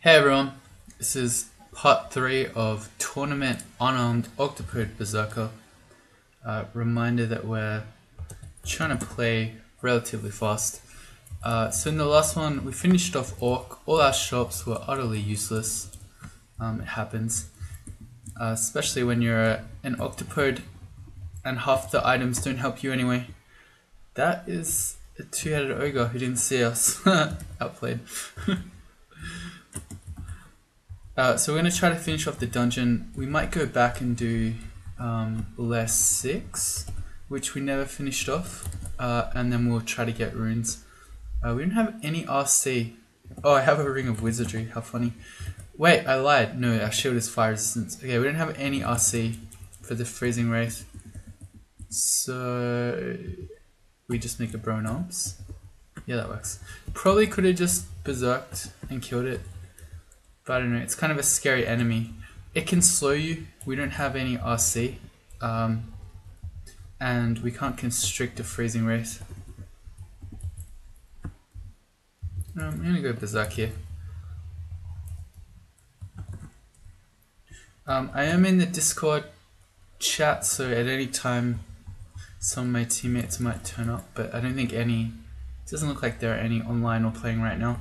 Hey everyone, this is part 3 of Tournament Unarmed Octopode Berserker. Reminder that we're trying to play relatively fast. So in the last one we finished off Orc. All our shops were utterly useless. It happens. Especially when you're an Octopode and half the items don't help you anyway. That is a two-headed ogre who didn't see us. Outplayed. So we're going to try to finish off the dungeon. We might go back and do lair 6, which we never finished off, and then we'll try to get runes. We don't have any RC. Oh, I have a ring of wizardry, how funny. Wait, I lied. No, our shield is fire resistance. Okay, we don't have any RC for the freezing wraith. So we just make a bone arms. Yeah, that works. Probably could have just berserked and killed it. But I don't know, it's kind of a scary enemy. It can slow you. We don't have any RC. And we can't constrict a freezing wraith. I'm gonna go berserk here. I am in the Discord chat, so at any time some of my teammates might turn up, but I don't think any, it doesn't look like there are any online or playing right now.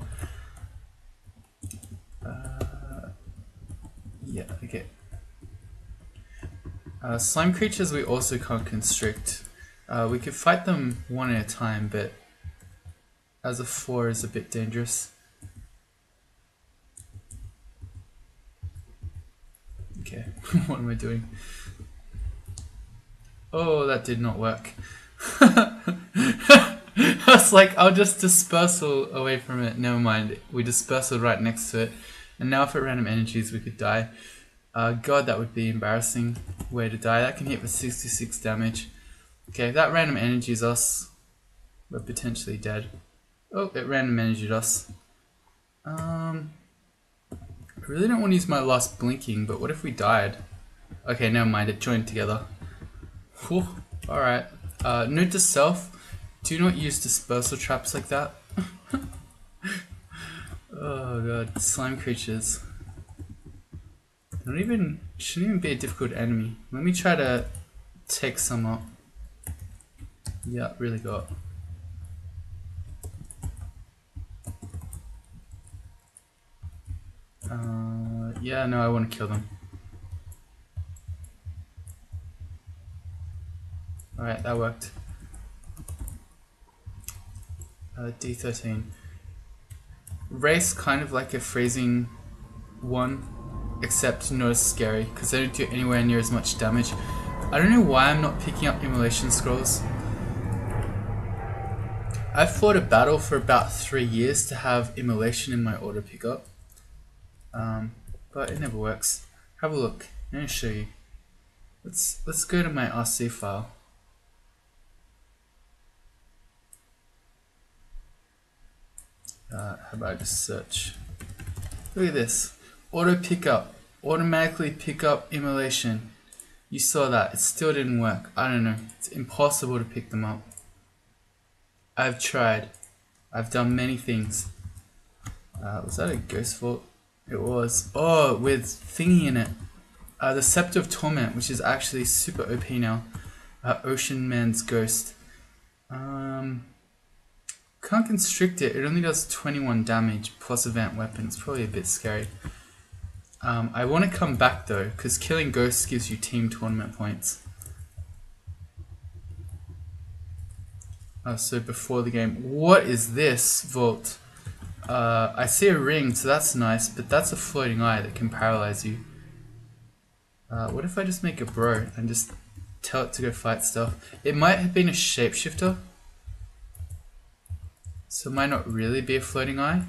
Yeah, okay. Slime creatures we also can't constrict. We could fight them one at a time, but as a 4 is a bit dangerous. Okay, what am I doing? Oh, that did not work. I was like, I'll just dispersal away from it. Never mind, we dispersaled right next to it. And now if it random energies we could die. God, that would be embarrassing way to die. That can hit for 66 damage. Okay, if that random energies us, we're potentially dead. Oh, it random energied us. I really don't want to use my last blinking, but what if we died? Okay, never mind, it joined together. Whew, alright. Note to self, do not use dispersal traps like that. Oh god, slime creatures. Shouldn't even be a difficult enemy. Let me try to take some up. Yeah, really got. Yeah, no, I want to kill them. Alright, that worked. D13. Race kind of like a freezing one, except not as scary because they don't do anywhere near as much damage. I don't know why I'm not picking up immolation scrolls. I've fought a battle for about 3 years to have immolation in my auto pickup, but it never works. Have a look. I'm going to show you. Let's go to my RC file. How about I just search? Look at this. Auto pickup. Automatically pick up immolation. You saw that. It still didn't work. I don't know. It's impossible to pick them up. I've tried. I've done many things. Was that a ghost vault? It was. Oh, with thingy in it. The Scepter of Torment, which is actually super OP now. Ocean Man's Ghost. Can't constrict it. It only does 21 damage plus event weapon. It's probably a bit scary. I want to come back though, because killing ghosts gives you team tournament points. So before the game, what is this vault? I see a ring, so that's nice, but that's a floating eye that can paralyze you. What if I just make a bro and just tell it to go fight stuff? It might have been a shapeshifter. So it might not really be a floating eye.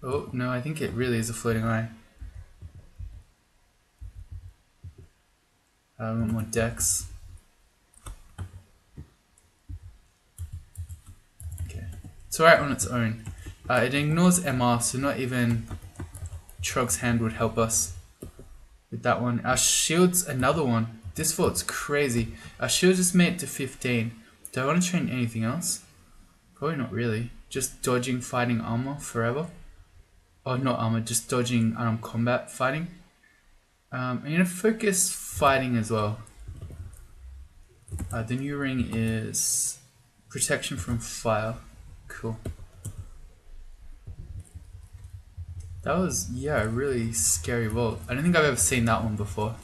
Oh, no, I think it really is a floating eye. I want more dex. Okay. It's alright on its own. It ignores MR, so not even Trog's hand would help us with that one. Our shield's another one. This vault's crazy. Our shield just made it to 15. Do I want to train anything else? Probably not really. Just dodging fighting armor forever. Oh, not armor, just dodging unarmed combat fighting. I'm going to focus fighting as well. The new ring is protection from fire. Cool. That was, yeah, a really scary vault. I don't think I've ever seen that one before.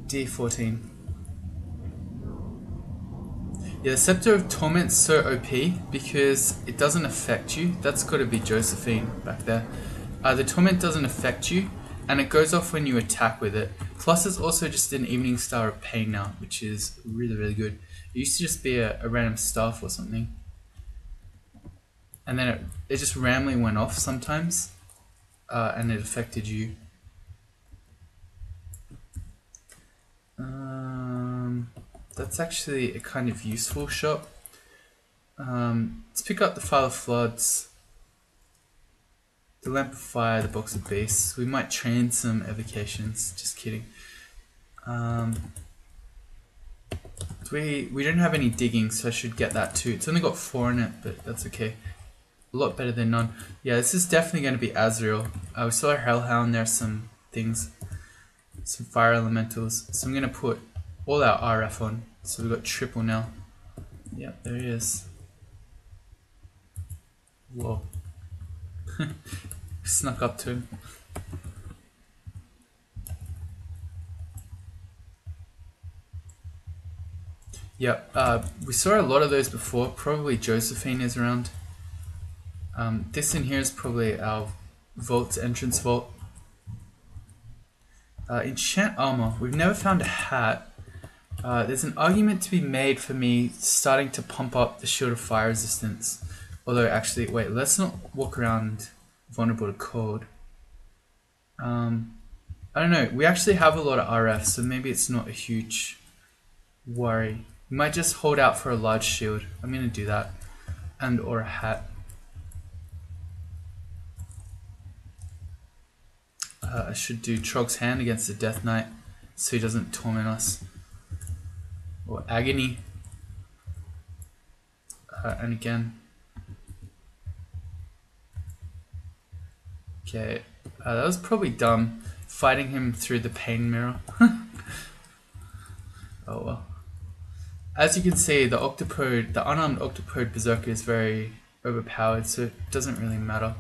D14. Yeah, the Scepter of Torment's so OP because it doesn't affect you. That's got to be Josephine back there. The Torment doesn't affect you, and it goes off when you attack with it. Plus, it's also just an Evening Star of Pain now, which is really, really good. It used to just be a random staff or something. And then it just randomly went off sometimes, and it affected you. That's actually a kind of useful shop. Let's pick up the File of Floods, the Lamp of Fire, the Box of Beasts. We might train some evocations, just kidding. We don't have any digging, so I should get that too. It's only got 4 in it, but that's okay. A lot better than none. Yeah, this is definitely going to be Azrael. We saw a Hellhound, there's some things. Some fire elementals. So I'm going to put all our RF on. So we've got triple now. Yep, there he is. Whoa. Snuck up to him. Yep, we saw a lot of those before. Probably Josephine is around. This in here is probably our vault's entrance vault. Enchant armor. We've never found a hat. There's an argument to be made for me starting to pump up the shield of fire resistance. Although actually, wait, let's not walk around vulnerable to cold. I don't know. We actually have a lot of RF, so maybe it's not a huge worry. We might just hold out for a large shield. I'm going to do that. And or a hat. I should do Trog's Hand against the Death Knight so he doesn't torment us. Or Agony. And again. Okay, that was probably dumb, fighting him through the pain mirror. Oh well. As you can see, the unarmed Octopode Berserker is very overpowered, so it doesn't really matter.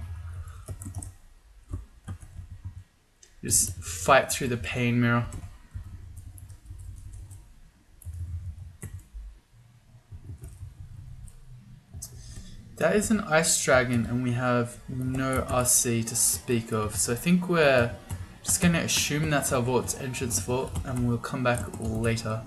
Just fight through the pain mirror. That is an ice dragon and we have no RC to speak of, so I think we're just going to assume that's our vault's entrance vault and we'll come back later.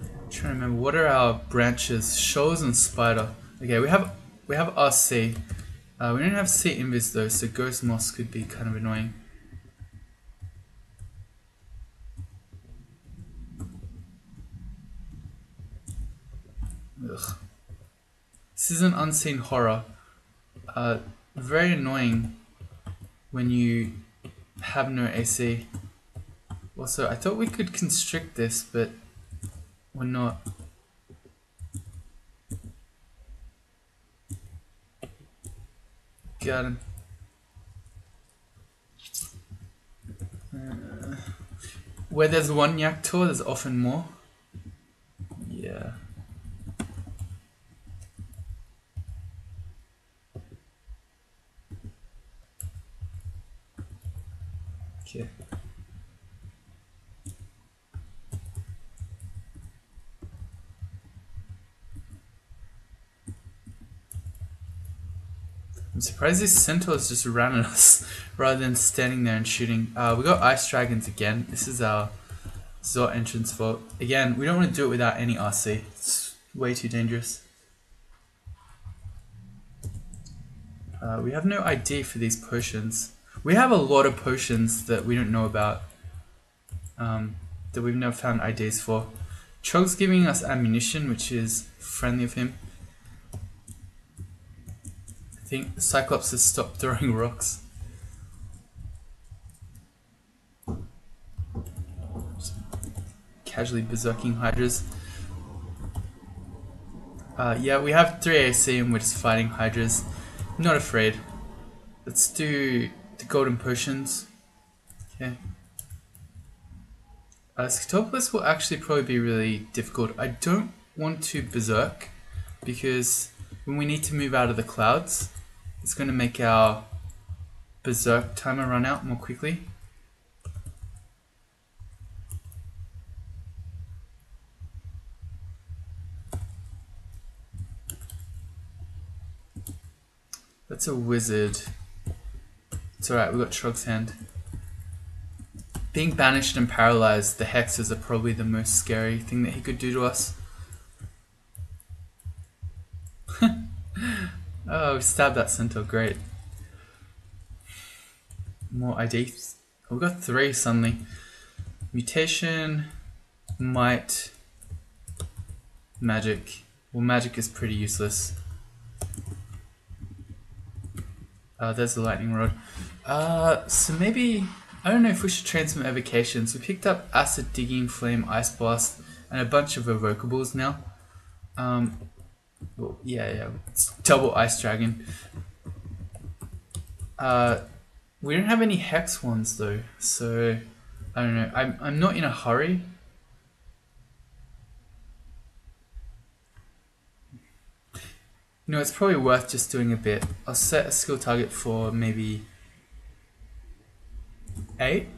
I'm trying to remember, what are our branches? Shoals and spider. Okay, we have RC. We don't have C invis though, so ghost moss could be kind of annoying. Ugh. This is an unseen horror. Very annoying when you have no AC. Also, I thought we could constrict this, but we're not. Got him. Where there's one Yaktor, there's often more. Yeah. Okay. I'm surprised these centaurs just ran at us rather than standing there and shooting. We got ice dragons again. This is our Zot entrance vault. Again, we don't want to do it without any RC. It's way too dangerous. We have no ID for these potions. We have a lot of potions that we don't know about. That we've never found IDs for. Trog's giving us ammunition, which is friendly of him. I think Cyclops has stopped throwing rocks. casually berserking hydras. Yeah, we have 3 AC and we're just fighting hydras. Not afraid. Let's do the golden potions. Okay. Scatopus will actually probably be really difficult. I don't want to berserk because when we need to move out of the clouds, it's going to make our berserk timer run out more quickly. That's a wizard. It's alright, we got Trog's Hand. Being banished and paralyzed, the hexes are probably the most scary thing that he could do to us. Oh, we stabbed that centaur, great. More IDs. Oh, we got 3 suddenly. Mutation, might, magic. Well, magic is pretty useless. There's the lightning rod. So maybe, I don't know if we should train some evocations. We picked up acid, digging, flame, ice blast, and a bunch of evocables now. Well, yeah, it's double ice dragon. We don't have any hex ones though, so I don't know. I'm not in a hurry. No, it's probably worth just doing a bit. I'll set a skill target for maybe 8.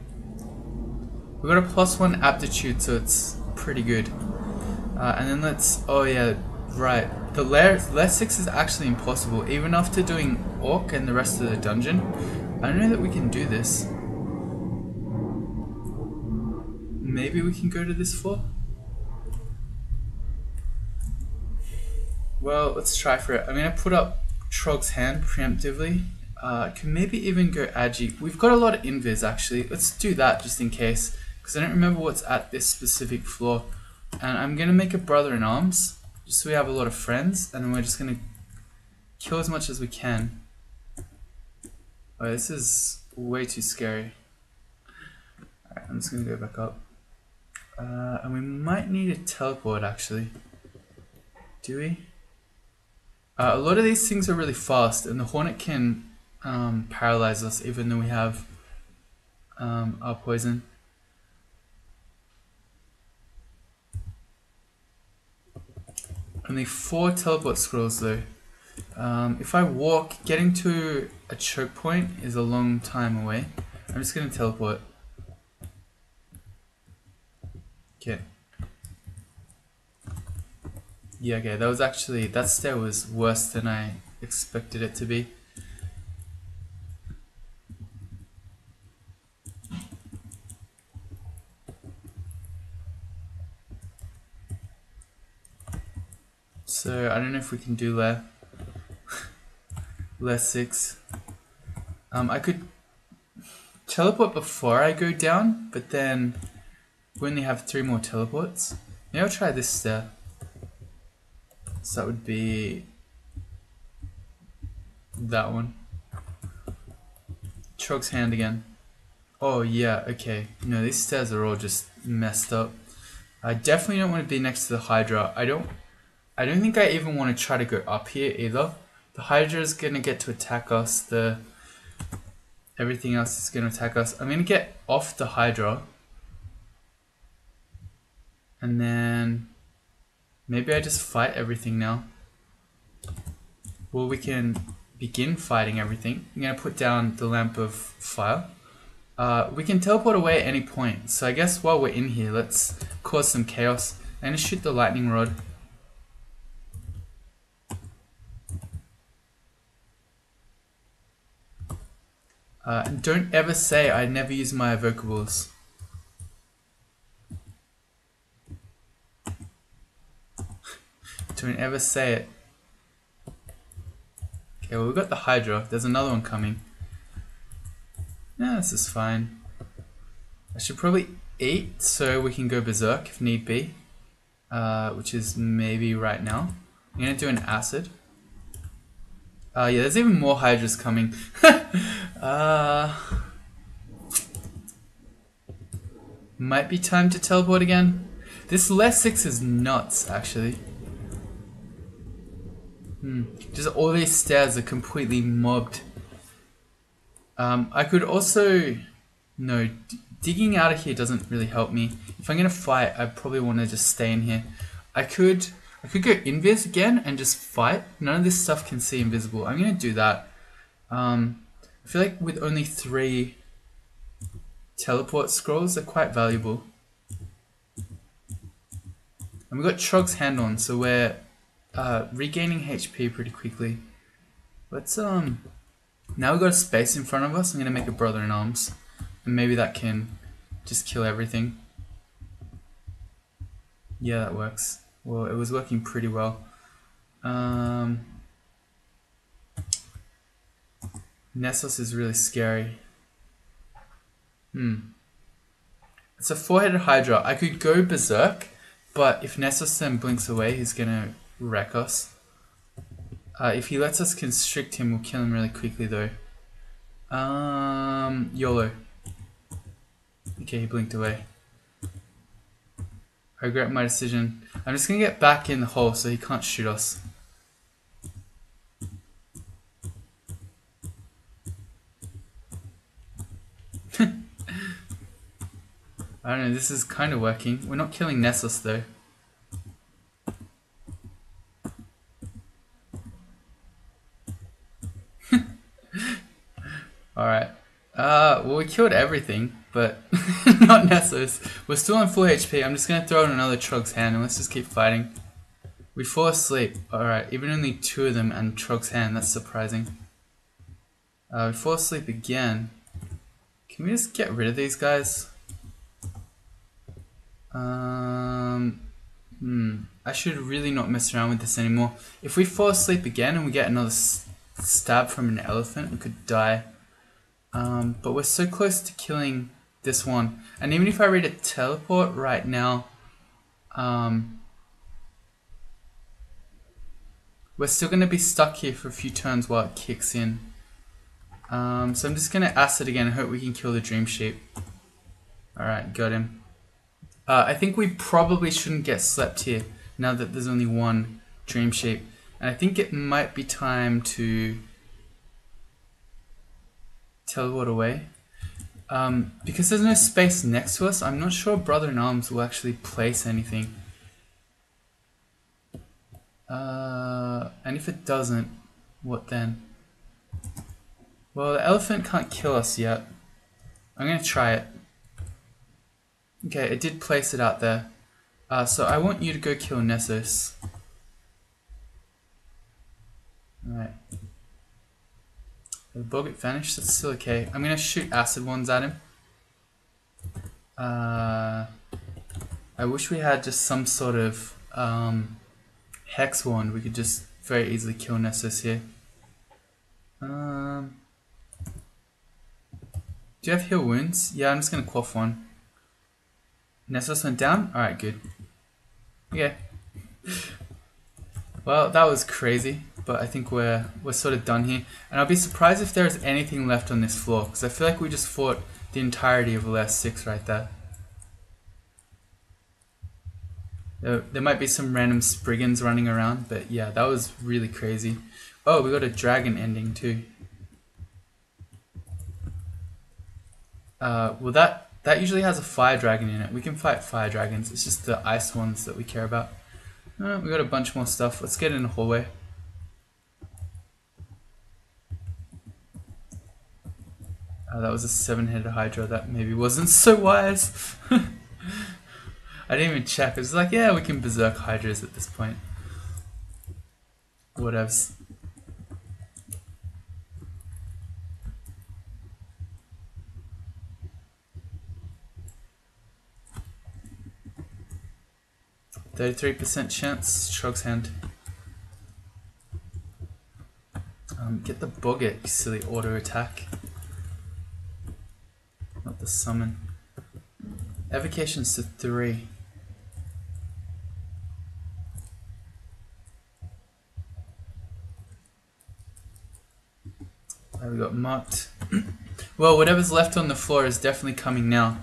We've got a +1 aptitude, so it's pretty good. And then let's, oh yeah, right. The lair 6 is actually impossible, even after doing Orc and the rest of the dungeon. I don't know that we can do this. Maybe we can go to this floor? Well, let's try for it. I'm going to put up Trog's Hand preemptively. I can maybe even go Agi. We've got a lot of invis actually. Let's do that just in case, because I don't remember what's at this specific floor. And I'm going to make a brother-in-arms, just so we have a lot of friends, and then we're just going to kill as much as we can. Oh, this is way too scary. Alright, I'm just going to go back up. And we might need a teleport actually. Do we? A lot of these things are really fast, and the Hornet can paralyze us even though we have our poison. Only 4 teleport scrolls though. If I walk, getting to a choke point is a long time away. I'm just going to teleport. Okay. Yeah, okay, that was actually, that stair was worse than I expected it to be. So, I don't know if we can do lair. Lair 6. I could teleport before I go down, but then we only have 3 more teleports. Maybe I'll try this stair. So that would be that one. Trog's Hand again. Oh yeah, okay. No, these stairs are all just messed up. I definitely don't want to be next to the Hydra. I don't think I even want to try to go up here either. The Hydra is gonna get to attack us. Everything else is gonna attack us. I'm gonna get off the Hydra. And then maybe I just fight everything now. Well, we can begin fighting everything. I'm gonna put down the Lamp of Fire. We can teleport away at any point. So I guess while we're in here, let's cause some chaos. I'm gonna shoot the lightning rod. And don't ever say I never use my evocables. Don't ever say it. Okay, well, we've got the Hydra. There's another one coming. Yeah, this is fine. I should probably eat so we can go berserk if need be. Which is maybe right now. I'm gonna do an acid. Yeah, there's even more Hydras coming. Might be time to teleport again. This lair 6 is nuts, actually. Just all these stairs are completely mobbed. I could also... No, digging out of here doesn't really help me. If I'm gonna fight, I probably want to just stay in here. I could go invis again and just fight. None of this stuff can see invisible. I'm gonna do that. I feel like with only 3 teleport scrolls, they're quite valuable. And we got Trog's hand on, so we're regaining HP pretty quickly. Let's now we've got a space in front of us. I'm gonna make a brother in arms, and maybe that can just kill everything. Yeah, that works. Well, it was working pretty well. Nessos is really scary. It's a 4-headed Hydra. I could go Berserk, but if Nessos then blinks away, he's gonna wreck us. If he lets us constrict him, we'll kill him really quickly though. YOLO. Okay, he blinked away. I regret my decision. I'm just gonna get back in the hole so he can't shoot us. I don't know, this is kind of working. We're not killing Nessos though. Alright. Well, we killed everything, but not Nessos. We're still on full HP. I'm just going to throw in another Trog's hand and let's just keep fighting. We fall asleep. Alright, even only 2 of them and Trog's hand. That's surprising. We fall asleep again. Can we just get rid of these guys? I should really not mess around with this anymore. If we fall asleep again and we get another stab from an elephant, we could die. But we're so close to killing this one. And even if I read a teleport right now, we're still going to be stuck here for a few turns while it kicks in. So I'm just going to acid again and hope we can kill the dream sheep. Alright, got him. I think we probably shouldn't get slept here now that there's only 1 dream sheep. And I think it might be time to teleport away. Because there's no space next to us, I'm not sure Brother in Arms will actually place anything. And if it doesn't, what then? Well, the elephant can't kill us yet. I'm going to try it. Okay, it did place it out there. So I want you to go kill Nessos. Alright. The boggart vanished, that's still okay. I'm gonna shoot acid ones at him. I wish we had just some sort of hex wand. We could just very easily kill Nessos here. Do you have heal wounds? Yeah, I'm just gonna quaff one. Nessos went down? Alright, good. Okay. Well, that was crazy, but I think we're sort of done here. And I'll be surprised if there's anything left on this floor, because I feel like we just fought the entirety of lair 6 right there. There might be some random Spriggans running around, but yeah, that was really crazy. Oh, we got a dragon ending too. Well, that usually has a fire dragon in it. We can fight fire dragons. It's just the ice ones that we care about. We got a bunch more stuff. Let's get in the hallway. That was a 7-headed Hydra. That maybe wasn't so wise. I didn't even check. I was like, yeah, we can berserk Hydras at this point. Whatevs. %33% chance. Trog's hand. Get the boggart, you silly auto attack. Not the summon. Evocation's to 3. We got marked. Well, whatever's left on the floor is definitely coming now.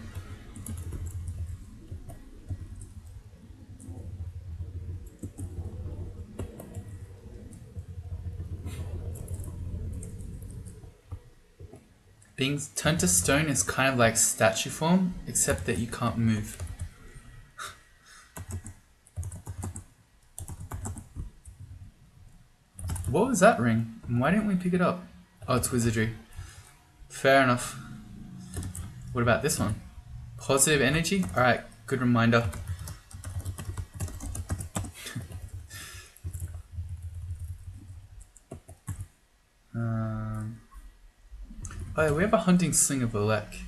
things. Turn to stone is kind of like statue form, except that you can't move. What was that ring? Why didn't we pick it up? Oh, it's wizardry. Fair enough. What about this one? Positive energy? Alright, good reminder. Oh, we have a hunting sling of Elec.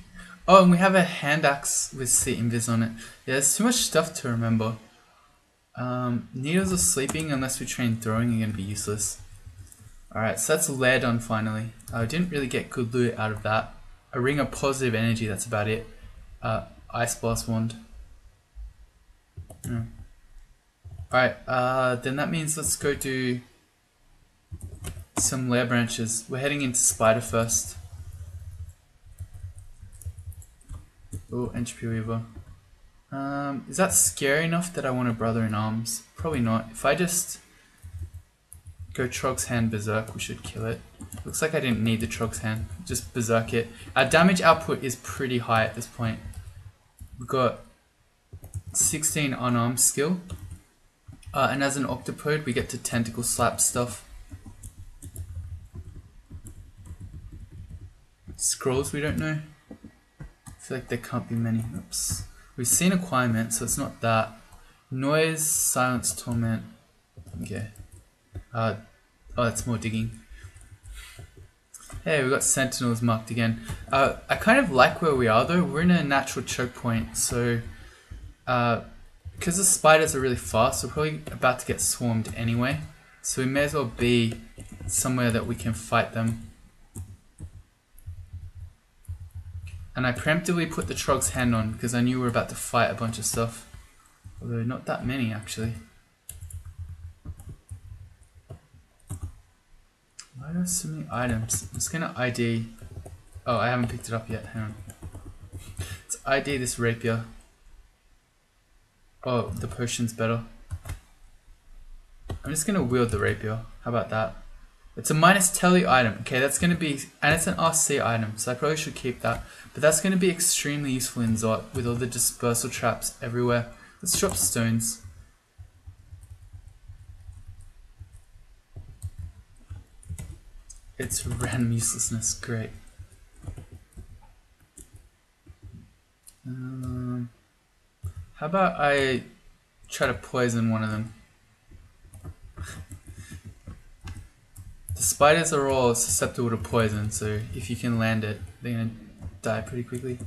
Oh, and we have a hand axe with sea invis on it. Yeah, there's too much stuff to remember. Needles of sleeping, unless we train throwing, are going to be useless. Alright, so that's lair done finally. I didn't really get good loot out of that. A ring of positive energy, that's about it. Ice blast wand. Alright, then that means let's go do some lair branches. We're heading into spider first. Oh, entropy weaver. Is that scary enough that I want a brother in arms? Probably not. If I just go Trog's Hand Berserk, we should kill it. Looks like I didn't need the Trog's Hand. Just Berserk it. Our damage output is pretty high at this point. We've got 16 unarmed skill. And as an Octopode, we get to tentacle slap stuff. Scrolls we don't know. I feel like there can't be many. Oops. We've seen acquirement, so it's not that. Noise, silence, torment. Okay. Oh, that's more digging. Hey, we got sentinels marked again. I kind of like where we are though. We're in a natural choke point, so because the spiders are really fast, we're probably about to get swarmed anyway. So we may as well be somewhere that we can fight them. And I preemptively put the Trog's Hand on because I knew we were about to fight a bunch of stuff. Although not that many actually. Why are there so many items? I'm just gonna ID. Oh, I haven't picked it up yet. Hang on. Let's ID this rapier. Oh, the potion's better. I'm just gonna wield the rapier. How about that? It's a minus telly item. Okay, that's gonna be, and it's an RC item, so I probably should keep that. But that's gonna be extremely useful in Zot with all the dispersal traps everywhere. Let's drop stones. It's random uselessness, great. How about I try to poison one of them? The spiders are all susceptible to poison, so if you can land it, they're gonna die pretty quickly.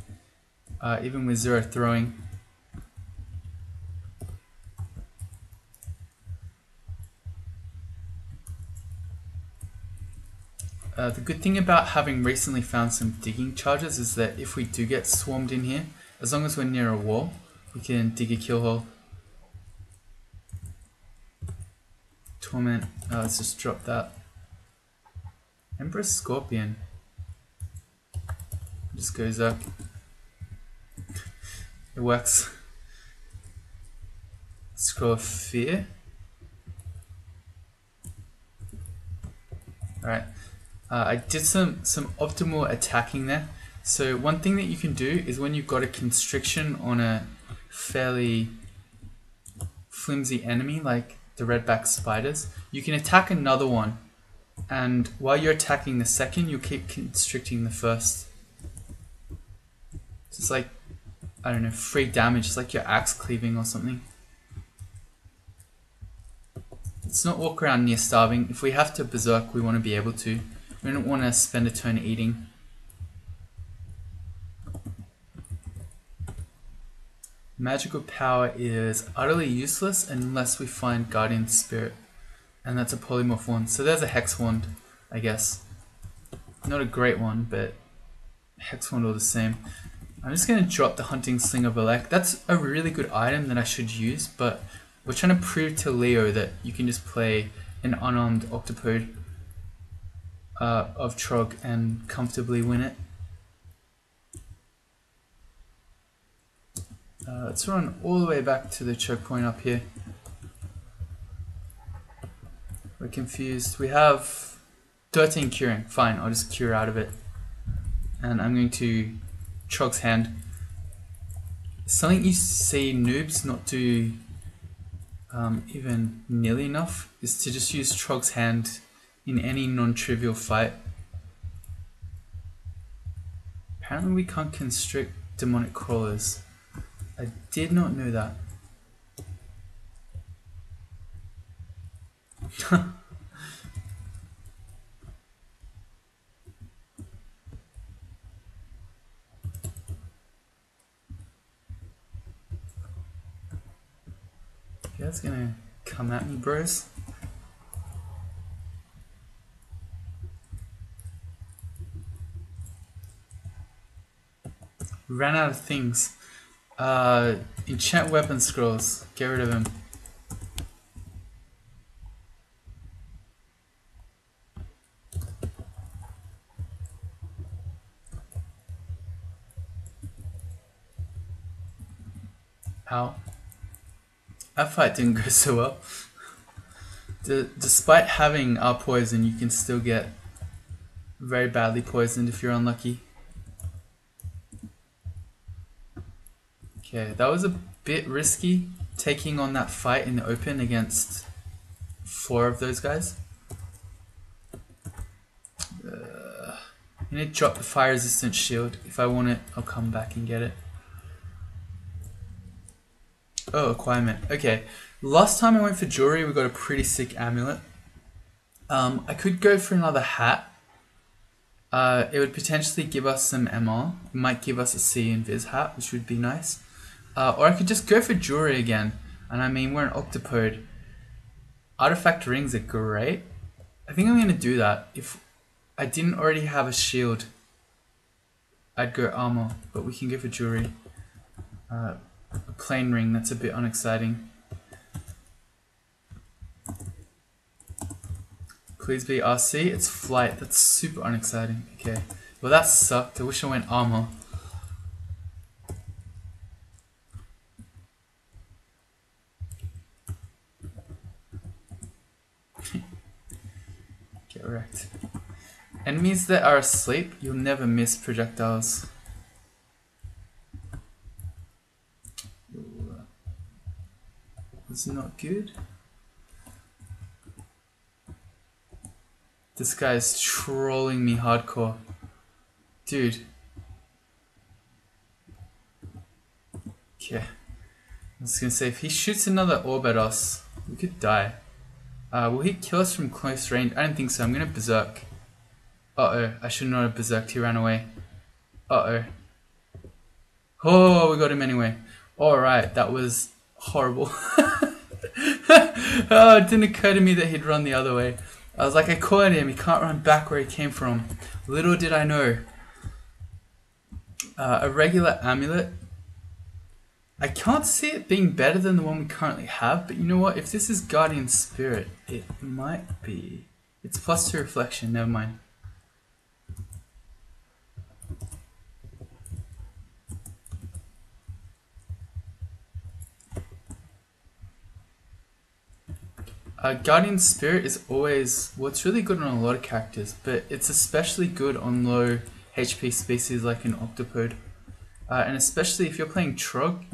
Even with 0 throwing. The good thing about having recently found some digging charges is that if we do get swarmed in here, as long as we're near a wall, we can dig a kill hole. Torment, let's just drop that. Emperor's Scorpion. Just goes up. It works. Scroll of Fear. Alright. I did some optimal attacking there. So one thing that you can do is when you've got a constriction on a fairly flimsy enemy like the redback spiders, you can attack another one, and while you're attacking the second, you'll keep constricting the first. So it's like, I don't know, free damage. It's like your axe cleaving or something. Let's not walk around near starving. If we have to berserk, we want to be able to. We don't want to spend a turn eating. Magical power is utterly useless unless we find Guardian Spirit. And that's a polymorph wand. So there's a hex wand, I guess. Not a great one, but hex wand all the same. I'm just going to drop the hunting sling of Elec. That's a really good item that I should use, but we're trying to prove to Leo that you can just play an unarmed Octopode of Trog and comfortably win it. Let's run all the way back to the choke point up here. We're confused. We have 13 curing. Fine, I'll just cure out of it. and I'm going to Trog's Hand. Something you see noobs not do even nearly enough is to just use Trog's Hand in any non-trivial fight. Apparently we can't constrict demonic crawlers. I did not know that. Yeah, it's gonna come at me, bros. Ran out of things. Enchant weapon scrolls. Get rid of them. Ow. That fight didn't go so well. Despite having our poison, you can still get very badly poisoned if you're unlucky. Okay, that was a bit risky, taking on that fight in the open against 4 of those guys. You need to drop the fire resistant shield. If I want it, I'll come back and get it. Oh, acquirement. Okay, last time I went for jewelry, we got a pretty sick amulet. I could go for another hat. It would potentially give us some MR. It might give us a C and Viz hat, which would be nice. Or I could just go for jewelry again. And I mean, we're an Octopode. Artifact rings are great. I think I'm going to do that. If I didn't already have a shield, I'd go armor, but we can go for jewelry. A plain ring, that's a bit unexciting. Please be RC, it's flight, that's super unexciting. Okay, well that sucked, I wish I went armor. Get wrecked. Enemies that are asleep, you'll never miss projectiles. It's not good. This guy is trolling me hardcore. Dude. Okay. I was gonna say, if he shoots another orb at us, we could die. Will he kill us from close range? I don't think so. I'm gonna berserk. Uh-oh. I should not have berserked. He ran away. Uh-oh. Oh, we got him anyway. Alright, that was horrible. Oh, it didn't occur to me that he'd run the other way. I was like, I caught him, he can't run back where he came from. Little did I know. A regular amulet. I can't see it being better than the one we currently have, but you know what? If this is Guardian Spirit, it might be. It's +2 reflection, never mind. Guardian Spirit is always, well, it's really good on a lot of characters, but it's especially good on low HP species like an Octopode. And especially if you're playing Trog,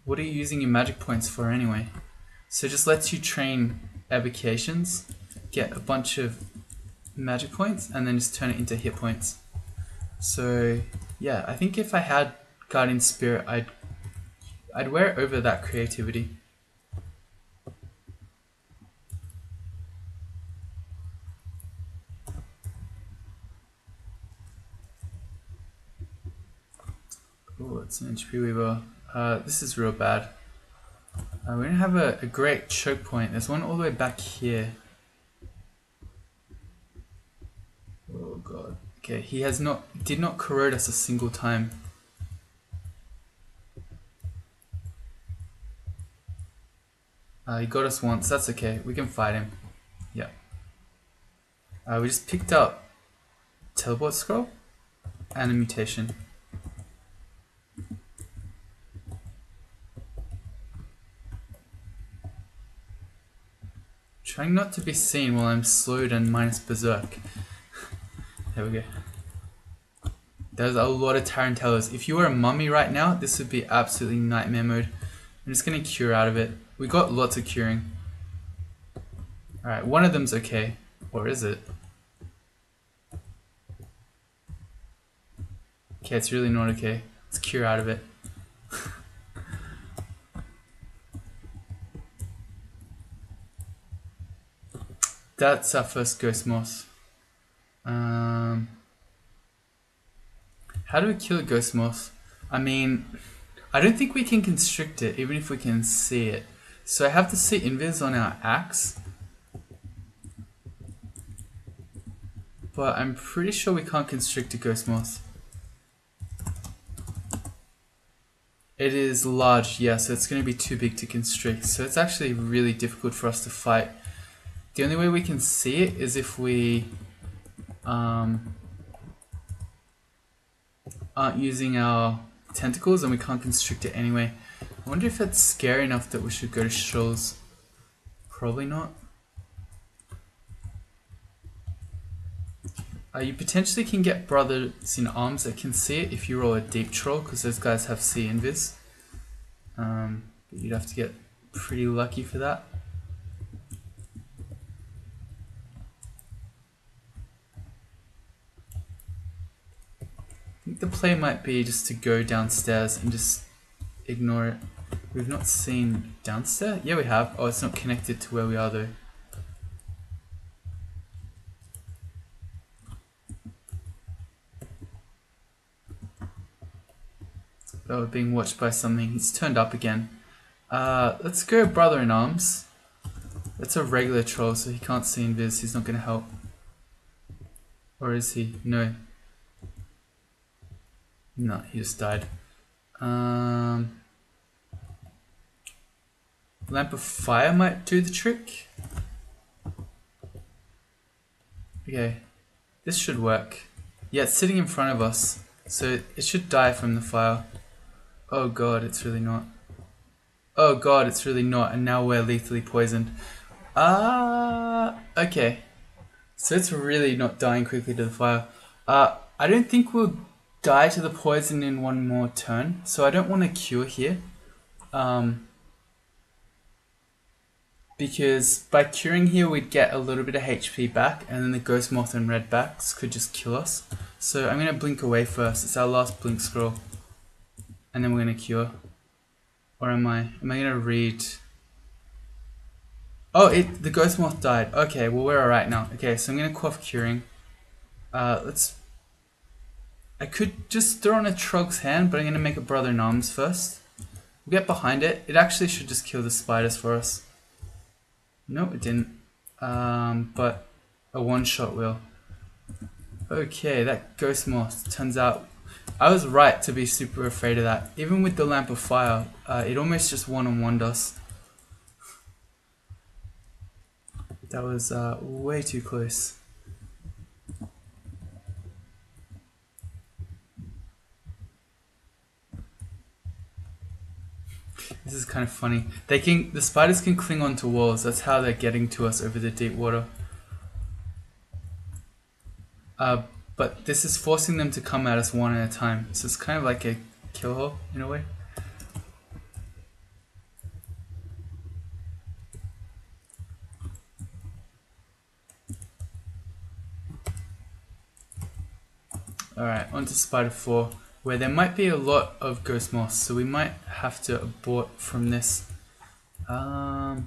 what are you using your magic points for anyway? So it just lets you train evocations, get a bunch of magic points, and then just turn it into hit points. So yeah, I think if I had Guardian Spirit, I'd wear it over that creativity. Oh, it's an HP Weaver. This is real bad. We don't have a great choke point. There's one all the way back here. Oh god. Okay, he did not corrode us a single time. He got us once. That's okay. We can fight him. Yeah. We just picked up teleport scroll and a mutation. Trying not to be seen while I'm slowed and minus berserk. There we go. There's a lot of tarantellas. If you were a mummy right now, this would be absolutely nightmare mode. I'm just gonna cure out of it. We got lots of curing. Alright, one of them's okay. Or is it? Okay, it's really not okay. Let's cure out of it. That's our first ghost moth. How do we kill a ghost moth? I mean, I don't think we can constrict it even if we can see it. So I have to see invis on our axe. But I'm pretty sure we can't constrict a ghost moth. It is large, yeah, so it's going to be too big to constrict. So it's actually really difficult for us to fight. The only way we can see it is if we aren't using our tentacles, and we can't constrict it anyway. I wonder if it's scary enough that we should go to shoals. Probably not. You potentially can get brothers in arms that can see it if you roll a deep troll, because those guys have see invis. But you'd have to get pretty lucky for that. I think the play might be just to go downstairs and just ignore it. We've not seen downstairs? Yeah, we have. Oh, it's not connected to where we are though. Oh, we're being watched by something. He's turned up again. Let's go brother-in-arms. That's a regular troll, so he can't see invis. He's not going to help. Or is he? No. No, he just died. Lamp of Fire might do the trick. Okay. This should work. Yeah, it's sitting in front of us. So it should die from the fire. Oh god, it's really not. Oh god, it's really not, and now we're lethally poisoned. Okay. So it's really not dying quickly to the fire. I don't think we'll die to the poison in one more turn, so I don't want to cure here. Because by curing here we'd get a little bit of HP back, and then the ghost moth and redbacks could just kill us. So I'm going to blink away first. It's our last blink scroll. And then we're going to cure. Or am I going to read? Oh, the ghost moth died. Okay, well we're alright now. Okay, so I'm going to quaff curing. I could just throw on a Trog's hand, but I'm going to make a brother-in-arms first. We'll get behind it. It actually should just kill the spiders for us. No, it didn't. But a one-shot will. Okay, that ghost moth, turns out I was right to be super afraid of that. Even with the lamp of fire, it almost just one-on-one us. That was way too close. This is kind of funny. The spiders can cling onto walls. That's how they're getting to us over the deep water. But this is forcing them to come at us one at a time. So it's kind of like a kill hole in a way. Alright, on to spider 4, where there might be a lot of ghost moths, so we might have to abort from this. I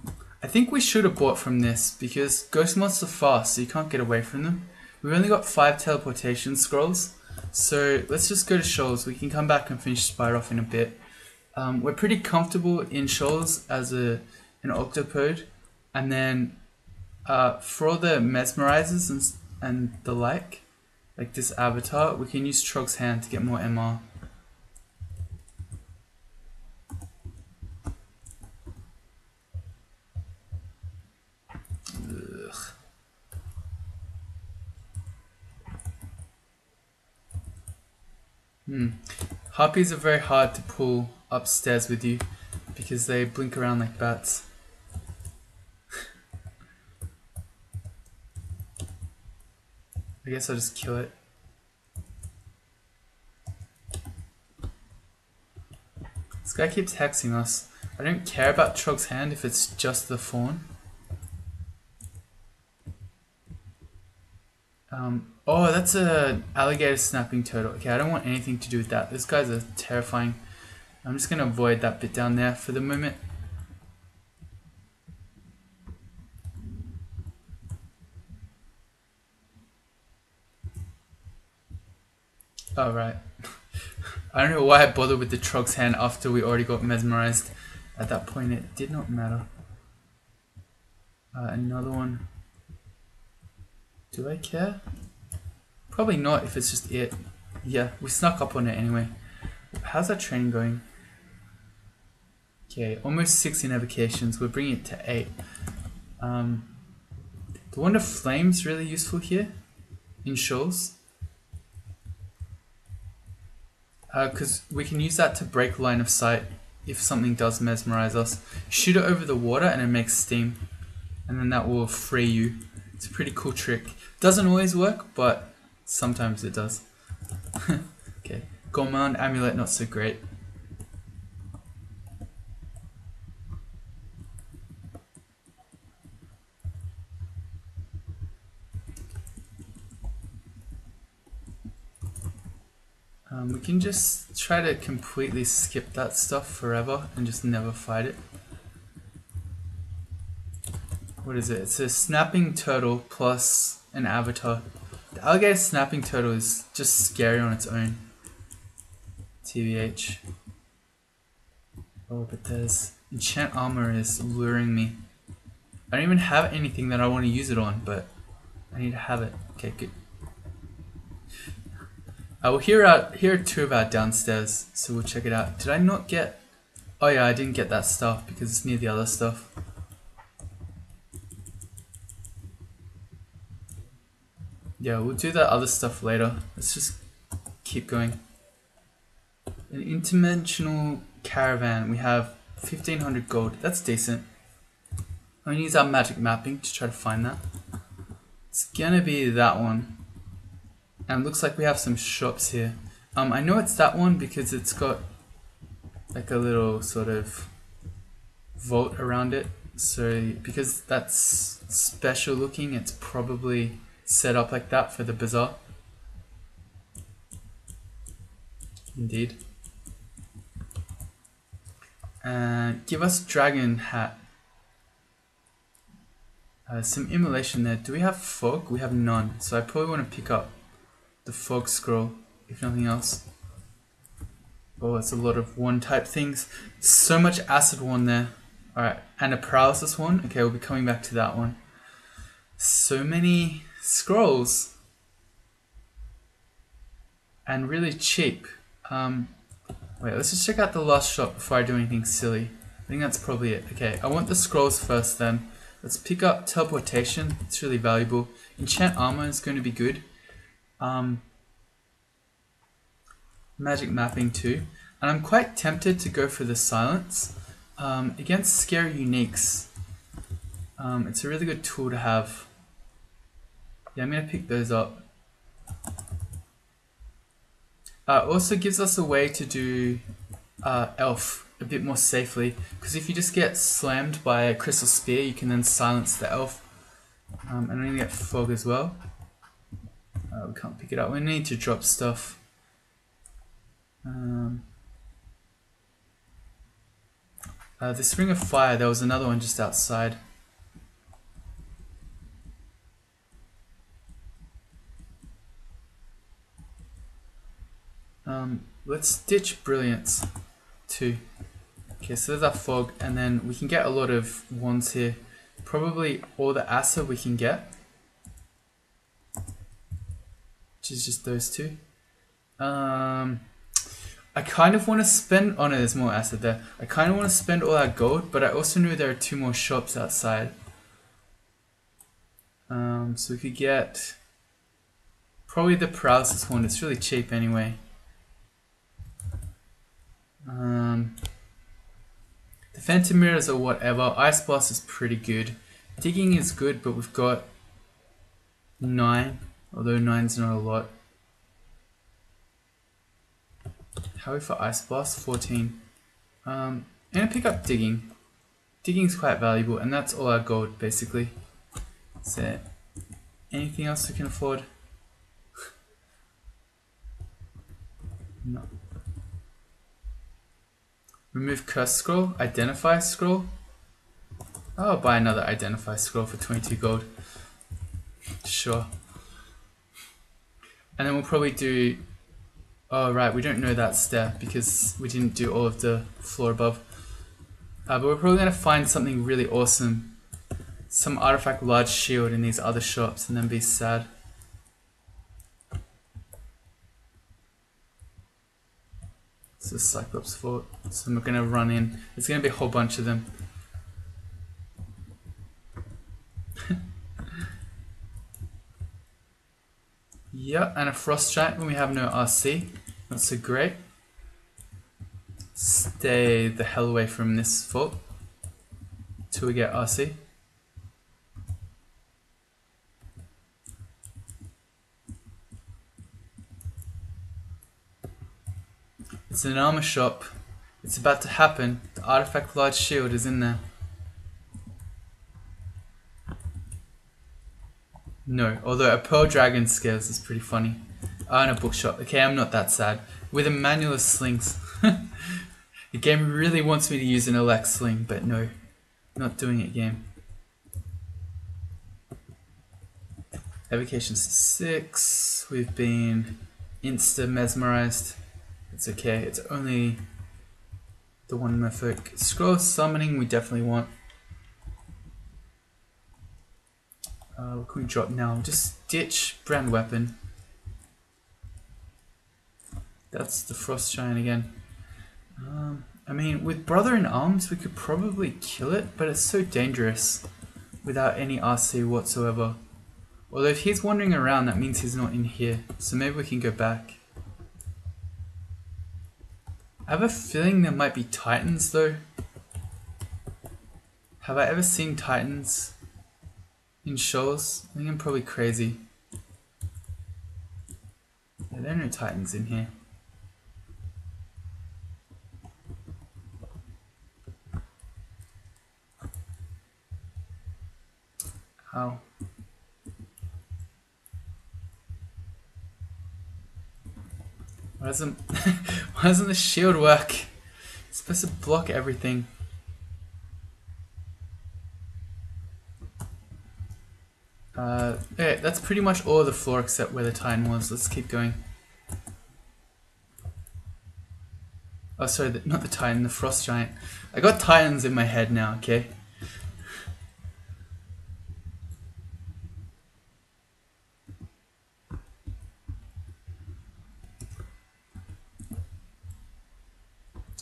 think we should abort from this, because ghost moths are fast, so you can't get away from them. We've only got 5 teleportation scrolls, so let's just go to shoals. We can come back and finish spider off in a bit. We're pretty comfortable in shoals as an octopode, and then for all the mesmerizers and the like this avatar, we can use Trog's hand to get more MR. Harpies are very hard to pull upstairs with you because they blink around like bats. I guess I'll just kill it. This guy keeps hexing us. I don't care about Trog's hand if it's just the fawn. Oh, that's a alligator snapping turtle. Okay, I don't want anything to do with that. Those guys are terrifying. I'm just going to avoid that bit down there for the moment. Oh, right. I don't know why I bothered with the Trog's hand after we already got mesmerized. At that point, it did not matter. Another one. Do I care? Probably not if it's just it. Yeah, we snuck up on it anyway. How's that training going? Okay, almost 16 avocations. We're bringing it to 8. The Wand of Flame's really useful here in shoals. Because we can use that to break line of sight if something does mesmerize us. Shoot it over the water and it makes steam. And then that will free you. It's a pretty cool trick. Doesn't always work, but sometimes it does. Okay, Gourmand Amulet, not so great. We can just try to completely skip that stuff forever and just never fight it. What is it? It's a snapping turtle plus an avatar. The alligator snapping turtle is just scary on its own. TBH. Oh, but there's enchant armor is luring me. I don't even have anything that I want to use it on, but I need to have it. Okay, good. I will hear 2 of our downstairs, so we'll check it out. Did I not get... Oh yeah, I didn't get that stuff because it's near the other stuff. Yeah, we'll do that other stuff later. Let's just keep going. An interdimensional caravan. We have 1500 gold. That's decent. I'm going to use our magic mapping to try to find that. It's going to be that one. And it looks like we have some shops here. I know it's that one because it's got like a little sort of vault around it. So because that's special looking, it's probably set up like that for the bazaar. Indeed. Give us dragon hat. Some immolation there. Do we have fog? We have none. So I probably want to pick up the fog scroll, if nothing else. Oh, it's a lot of one type things. So much acid one there. Alright, and a paralysis one. Okay, we'll be coming back to that one. So many scrolls. And really cheap. Wait, let's just check out the last shop before I do anything silly. I think that's probably it. Okay, I want the scrolls first then. Let's pick up teleportation. It's really valuable. Enchant armor is going to be good. Magic mapping too. And I'm quite tempted to go for the silence. Against scary uniques. It's a really good tool to have. Yeah, I'm going to pick those up. Also gives us a way to do elf a bit more safely, because if you just get slammed by a crystal spear, you can then silence the elf. And I'm going to get fog as well. We can't pick it up. We need to drop stuff. This ring of fire, there was another one just outside. Let's ditch brilliance too. Okay, so there's our fog, and then we can get a lot of wands here. Probably all the acid we can get, which is just those two. I kind of want to spend, oh no, there's more acid there. I kind of want to spend all our gold, but I also knew there are 2 more shops outside. So we could get probably the paralysis one. It's really cheap anyway. The phantom mirrors or whatever. Ice blast is pretty good. Digging is good, but we've got 9, although 9's not a lot. How are we for ice blast? 14. I'm gonna pick up digging. Digging's quite valuable, and that's all our gold basically. Is there anything else we can afford? No. Remove curse scroll, identify scroll. I'll buy another identify scroll for 22 gold. Sure. And then we'll probably do, oh right, we don't know that step because we didn't do all of the floor above. But we're probably going to find something really awesome. Some artifact large shield in these other shops and then be sad. It's a Cyclops fort, so we're going to run in. There's going to be a whole bunch of them. Yeah, and a frost giant when we have no RC. Not so great. Stay the hell away from this fort till we get RC. It's an armor shop. It's about to happen. The artifact large shield is in there. No, although a pearl dragon scares is pretty funny. Oh, and a bookshop. Okay, I'm not that sad. With a manual of slings. The game really wants me to use an elect sling, but no. Not doing it, game. Evocation 6. We've been insta-mesmerized. It's okay, it's only the one merfolk. Scroll summoning we definitely want. What can we drop now? Just ditch brand weapon. That's the frost giant again. I mean, with brother in arms we could probably kill it, but it's so dangerous without any RC whatsoever. Although if he's wandering around, that means he's not in here, so maybe we can go back. I have a feeling there might be titans though. Have I ever seen titans in shoals? I think I'm probably crazy. Yeah, there are no titans in here. Ow. Why doesn't the shield work? It's supposed to block everything. Okay, that's pretty much all of the floor except where the titan was. Let's keep going. Oh, sorry, not the titan, the frost giant. I got titans in my head now, okay?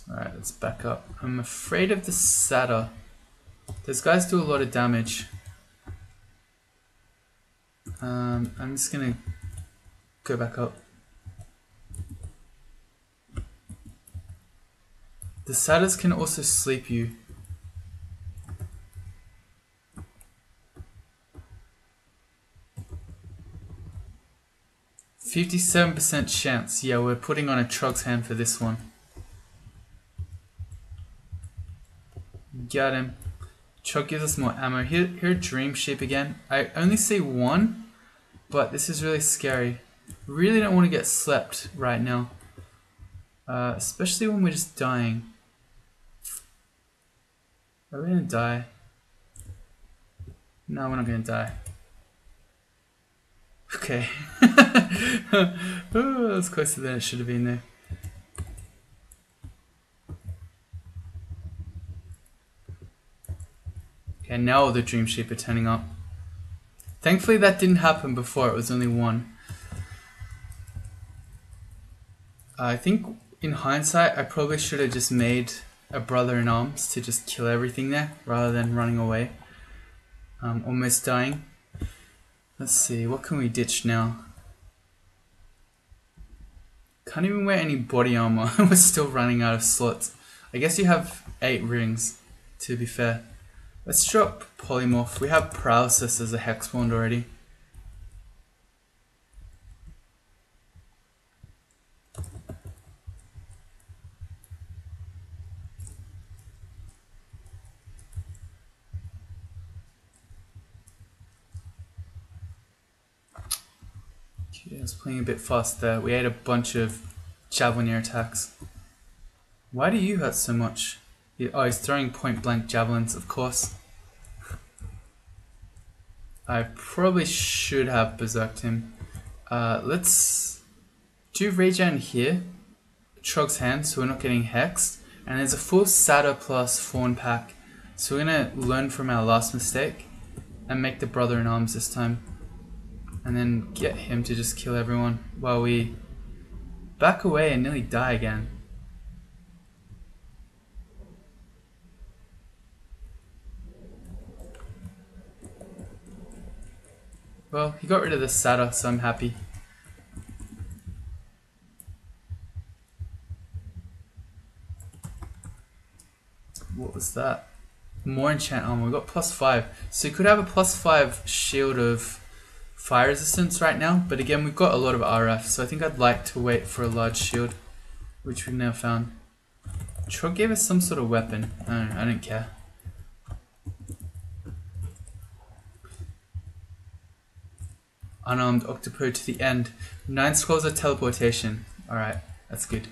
Alright, let's back up. I'm afraid of the satyr. Those guys do a lot of damage. I'm just gonna go back up. The satyrs can also sleep you. %57% chance. Yeah, we're putting on a Trog's hand for this one. Got him. Trog gives us more ammo. Here, dream sheep again. I only see one, but this is really scary. Really don't want to get slept right now. Especially when we're just dying. Are we gonna die? No, we're not gonna die. Okay. Oh, that was closer than it should have been there. Okay, now all the dream sheep are turning up. Thankfully that didn't happen before, it was only one. I think in hindsight I probably should have just made a brother in arms to just kill everything there rather than running away. Almost dying. Let's see, what can we ditch now? Can't even wear any body armor. We're still running out of slots. I guess you have 8 rings, to be fair. Let's drop polymorph. We have paralysis as a hex wand already. Okay, I was playing a bit fast there. We ate a bunch of javelin air attacks. Why do you hurt so much? Oh, he's throwing point blank javelins, of course. I probably should have berserked him. Let's do regen here. Trog's hand, so we're not getting hexed. And there's a full Satyr plus Fawn pack. So we're gonna learn from our last mistake and make the brother in arms this time. And then get him to just kill everyone while we back away and nearly die again. Well, he got rid of the Satyr, so I'm happy. What was that? More enchant armor. We got +5. So you could have a +5 shield of fire resistance right now, but again we've got a lot of RF, so I think I'd like to wait for a large shield, which we've now found. Trog gave us some sort of weapon. I don't care. Unarmed Octopode to the end. 9 scrolls of teleportation. Alright, that's good.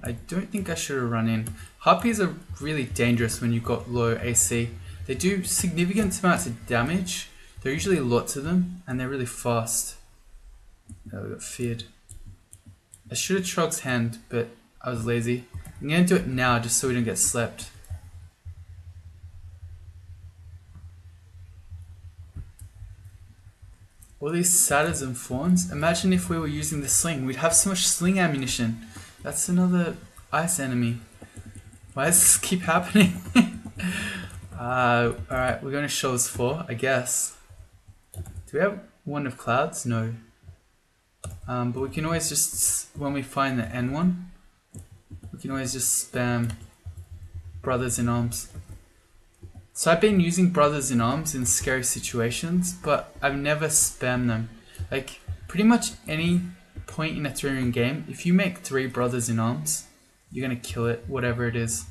I don't think I should have run in. Harpies are really dangerous when you've got low AC. They do significant amounts of damage. There are usually lots of them, and they're really fast. Oh, we got feared. I should have Trog's hand, but I was lazy. I'm going to do it now just so we don't get slept. All these satyrs and fawns. Imagine if we were using the sling. We'd have so much sling ammunition. That's another ice enemy. Why does this keep happening? Alright, we're going to shoals 4, I guess. Do we have Wand of Clouds? No. But we can always just, when we find the N one, we can always just spam Brothers in Arms. So I've been using Brothers in Arms in scary situations, but I've never spammed them. Like, pretty much any point in a 3-ring game, if you make 3 Brothers in Arms, you're gonna kill it, whatever it is.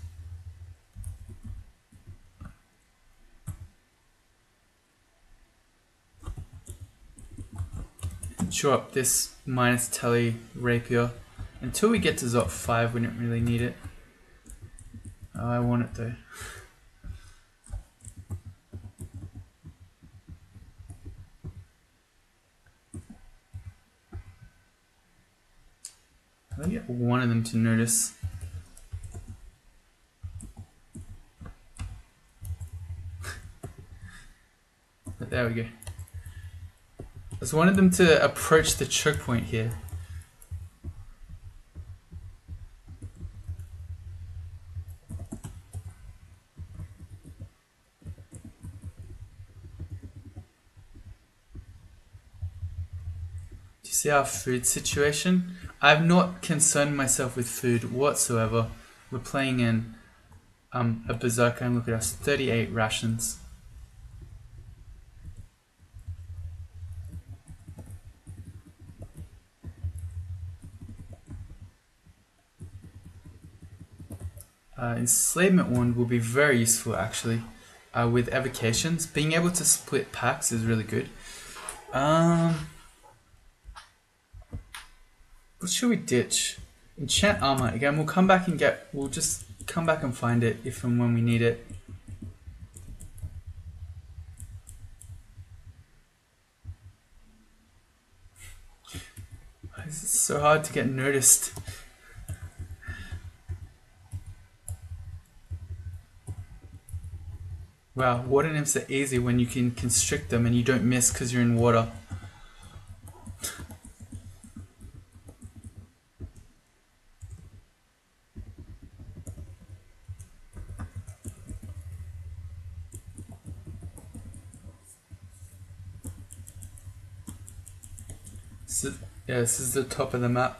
Chew up this minus telly rapier. Until we get to Zot 5, we don't really need it. Oh, I want it though. I get one of them to notice. But there we go. I just wanted them to approach the choke point here. Do you see our food situation? I've not concerned myself with food whatsoever. We're playing in a Berserker and look at us, 38 rations. Enslavement Wand will be very useful actually with evocations. Being able to split packs is really good. What should we ditch? Enchant armor. Again, we'll come back and we'll just come back and find it if and when we need it. Why is it so hard to get noticed? Wow, water nymphs are easy when you can constrict them and you don't miss because you're in water. So, yeah, this is the top of the map.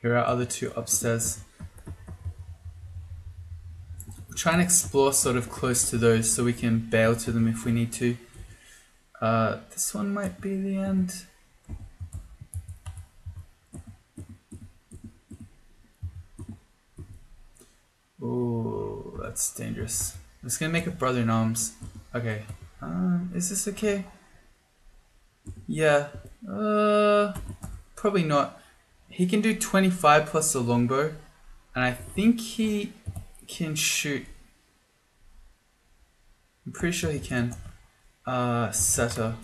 Here are other 2 upstairs. We'll try and explore sort of close to those so we can bail to them if we need to. This one might be the end. Oh, that's dangerous. I'm just gonna make a brother in arms. Okay. Is this okay? Yeah. Probably not. He can do 25 plus the longbow, and I think he can shoot. I'm pretty sure he can. Setter.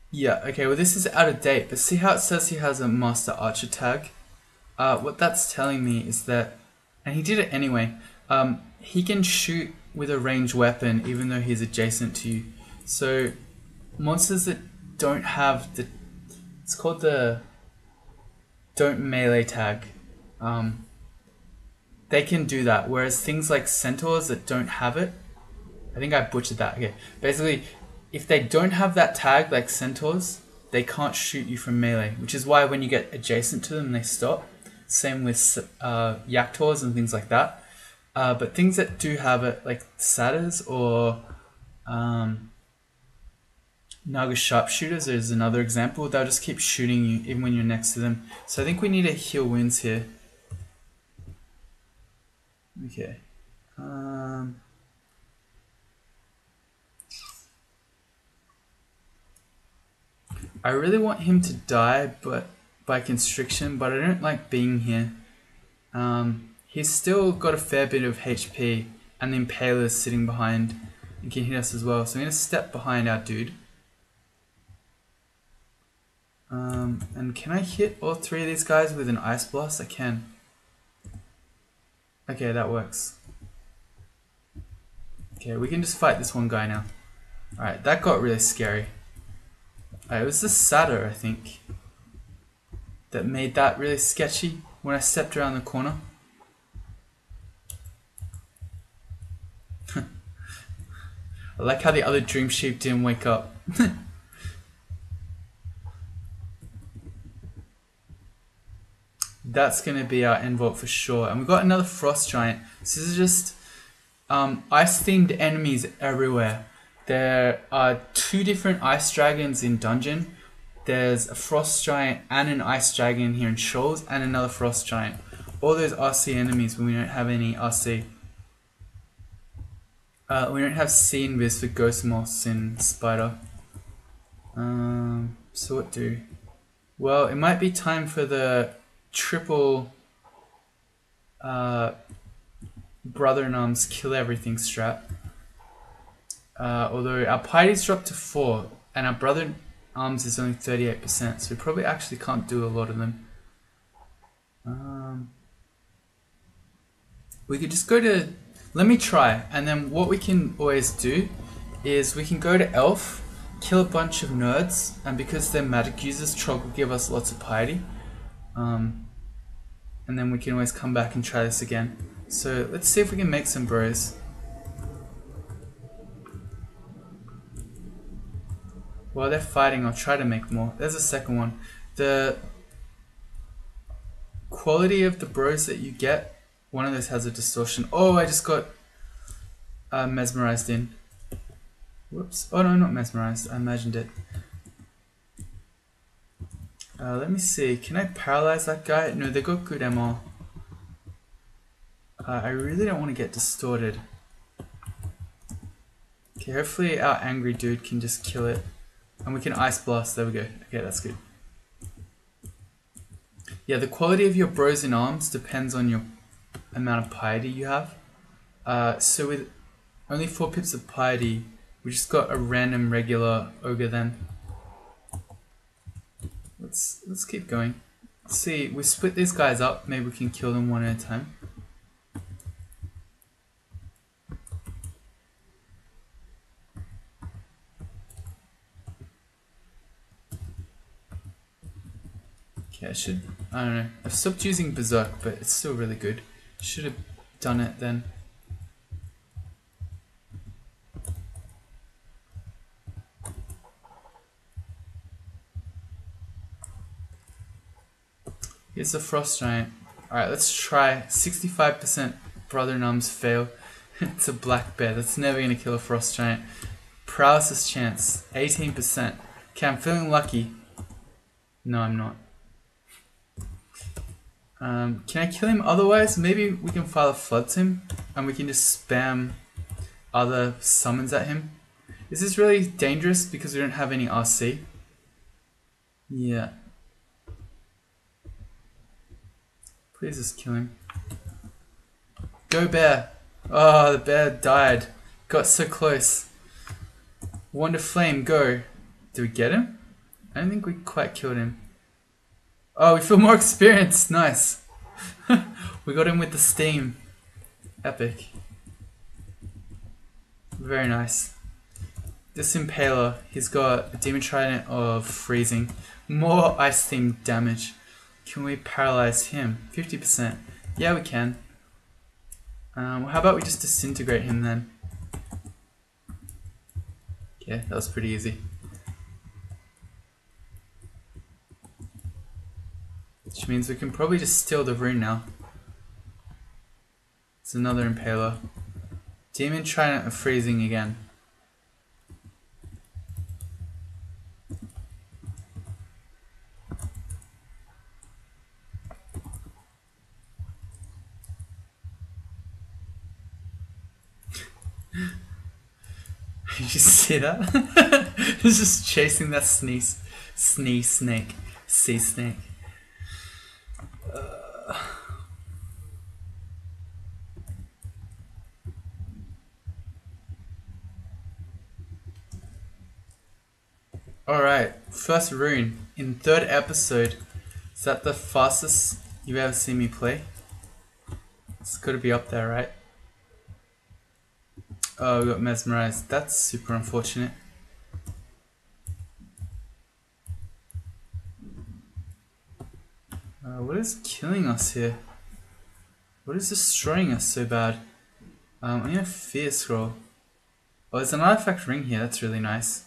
Yeah, okay, well this is out of date, but see how it says he has a Master Archer tag? What that's telling me is that, and he did it anyway, he can shoot with a ranged weapon even though he's adjacent to you. So monsters that don't have the, it's called the don't melee tag, they can do that, whereas things like centaurs that don't have it, I think I butchered that, okay, basically if they don't have that tag like centaurs, they can't shoot you from melee, which is why when you get adjacent to them they stop. Same with Yaktors and things like that. But things that do have it, like satyrs or Naga sharpshooters is another example. They'll just keep shooting you even when you're next to them. So I think we need to heal wounds here. Okay. I really want him to die, but by constriction, but I don't like being here. He's still got a fair bit of HP, and the Impaler's sitting behind and can hit us as well. So I'm going to step behind our dude. And can I hit all three of these guys with an Ice Blast? I can. Okay, that works. Okay, we can just fight this one guy now. Alright, that got really scary. It was the satyr, I think, that made that really sketchy when I stepped around the corner. I like how the other dream sheep didn't wake up. That's going to be our end vault for sure. And we've got another frost giant. So this is just ice themed enemies everywhere. There are 2 different ice dragons in dungeon. There's a frost giant and an ice dragon here in shoals, and another frost giant. All those RC enemies when we don't have any RC. We don't have C invis for ghost moths in spider. So what do? Well, it might be time for the triple brother-in-arms kill everything strat. Although our piety's dropped to 4 and our brother-in-arms is only 38%, so we probably actually can't do a lot of them. We could just go to, let me try, and then what we can always do is we can go to elf, kill a bunch of nerds, and because they're magic users, Trog will give us lots of piety. And then we can always come back and try this again. So let's see if we can make some bros. While they're fighting, I'll try to make more. There's a second one. The quality of the bros that you get, one of those has a distortion. Oh, I just got mesmerized in. Whoops. Oh no, not mesmerized. I imagined it. Let me see. Can I paralyze that guy? No, they got good MR. I really don't want to get distorted. Okay, hopefully our angry dude can just kill it. And we can ice blast. There we go. Okay, that's good. Yeah, the quality of your bros in arms depends on your amount of piety you have. So with only 4 pips of piety, we just got a random regular ogre then. Let's keep going. Let's see, we split these guys up. Maybe we can kill them one at a time. Okay, I don't know. I've stopped using Berserk, but it's still really good. Should have done it then. Here's the frost giant. Alright, let's try. 65% brother-in-arms fail. It's a black bear. That's never going to kill a frost giant. Paralysis chance. 18%. Okay, I'm feeling lucky. No, I'm not. Can I kill him otherwise? Maybe we can file a flood to him and we can just spam other summons at him. Is this really dangerous because we don't have any RC? Yeah. Please just kill him. Go bear! Oh, the bear died. Got so close. Wonder Flame, go. Did we get him? I don't think we quite killed him. Oh, we feel more experience. Nice. We got him with the steam. Epic. Very nice. This Impaler, he's got a Demon Trident of Freezing. More ice themed damage. Can we paralyze him? 50%. Yeah, we can. How about we just disintegrate him then? Yeah, that was pretty easy. Which means we can probably just steal the rune now. It's another Impaler. Demon Trident of Freezing again. You see that? He's just chasing that snake. Sea snake. Alright, first rune in 3rd episode. Is that the fastest you've ever seen me play? It's gotta be up there, right? Oh, we got mesmerized. That's super unfortunate. What is killing us here? What is destroying us so bad? I'm gonna fear scroll. Oh, there's an artifact ring here. That's really nice.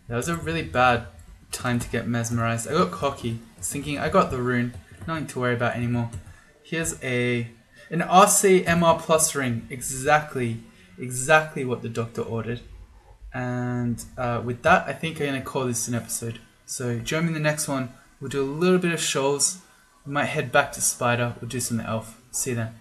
That was a really bad time to get mesmerized. I got cocky. I was thinking I got the rune. Nothing to worry about anymore. Here's an RC MR plus ring. Exactly what the doctor ordered. And with that, I think I'm going to call this an episode. So join me in the next one. We'll do a little bit of shoals. We might head back to Spider. We'll do some elf. See you then.